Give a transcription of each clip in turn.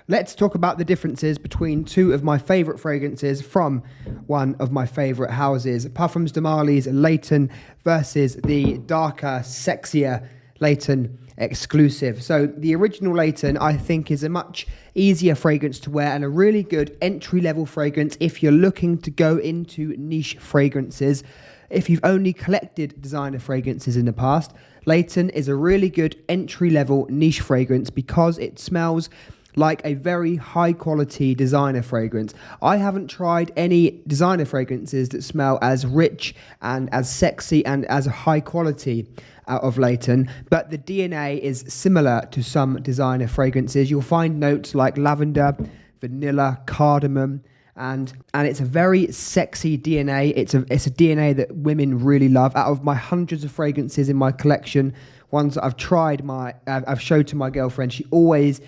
Let's talk about the differences between two of my favourite fragrances from one of my favourite houses. Parfums de Marly's LAYTON versus the darker, sexier LAYTON Exclusive. So the original LAYTON, I think, is a much easier fragrance to wear and a really good entry-level fragrance if you're looking to go into niche fragrances. If you've only collected designer fragrances in the past, LAYTON is a really good entry-level niche fragrance because it smells like a very high-quality designer fragrance. I haven't tried any designer fragrances that smell as rich and as sexy and as high quality out of LAYTON, but the DNA is similar to some designer fragrances. You'll find notes like lavender, vanilla, cardamom, and it's a very sexy DNA. It's a DNA that women really love. Out of my hundreds of fragrances in my collection, ones that I've tried, I've showed to my girlfriend, she always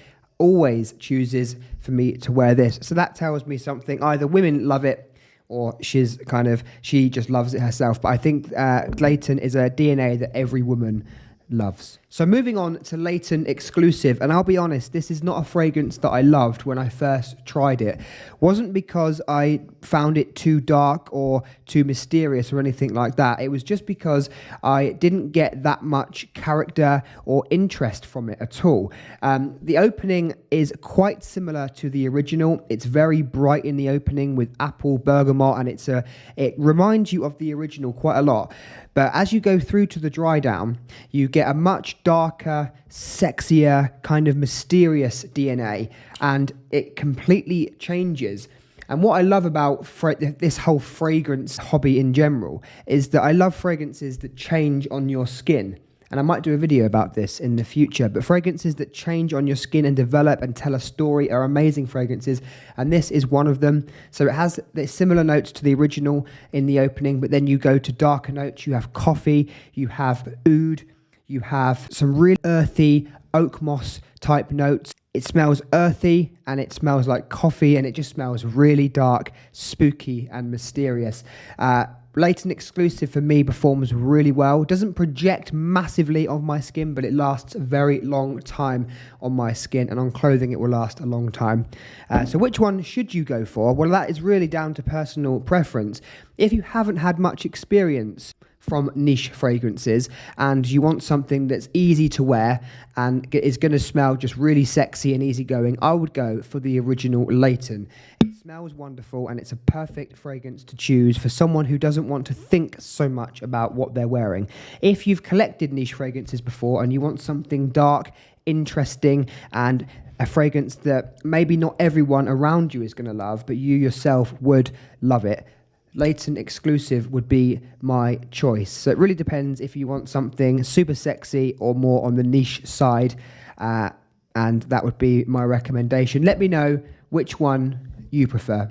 chooses for me to wear this. So that tells me something. Either women love it or she just loves it herself. But I think LAYTON is a DNA that every woman loves. So moving on to LAYTON Exclusive, and I'll be honest, this is not a fragrance that I loved when I first tried it. Wasn't because I found it too dark or too mysterious or anything like that. It was just because I didn't get that much character or interest from it at all. The opening is quite similar to the original. It's very bright in the opening with apple, bergamot, and it reminds you of the original quite a lot. But as you go through to the dry down, you get a much darker, sexier, kind of mysterious DNA, and it completely changes. And what I love about this whole fragrance hobby in general is that I love fragrances that change on your skin. And I might do a video about this in the future, but fragrances that change on your skin and develop and tell a story are amazing fragrances, and this is one of them. So it has the similar notes to the original in the opening, but then you go to darker notes. You have coffee, you have oud, you have some really earthy oak moss type notes. It smells earthy and it smells like coffee, and it just smells really dark, spooky and mysterious. LAYTON Exclusive for me performs really well. It doesn't project massively on my skin, but it lasts a very long time on my skin, and on clothing it will last a long time. So which one should you go for? Well, that is really down to personal preference. If you haven't had much experience from niche fragrances and you want something that's easy to wear and is going to smell just really sexy and easygoing, I would go for the original LAYTON. It smells wonderful and it's a perfect fragrance to choose for someone who doesn't want to think so much about what they're wearing. If you've collected niche fragrances before and you want something dark, interesting, and a fragrance that maybe not everyone around you is going to love, but you yourself would love it, LAYTON Exclusive would be my choice. So it really depends if you want something super sexy or more on the niche side, and that would be my recommendation. Let me know which one you prefer.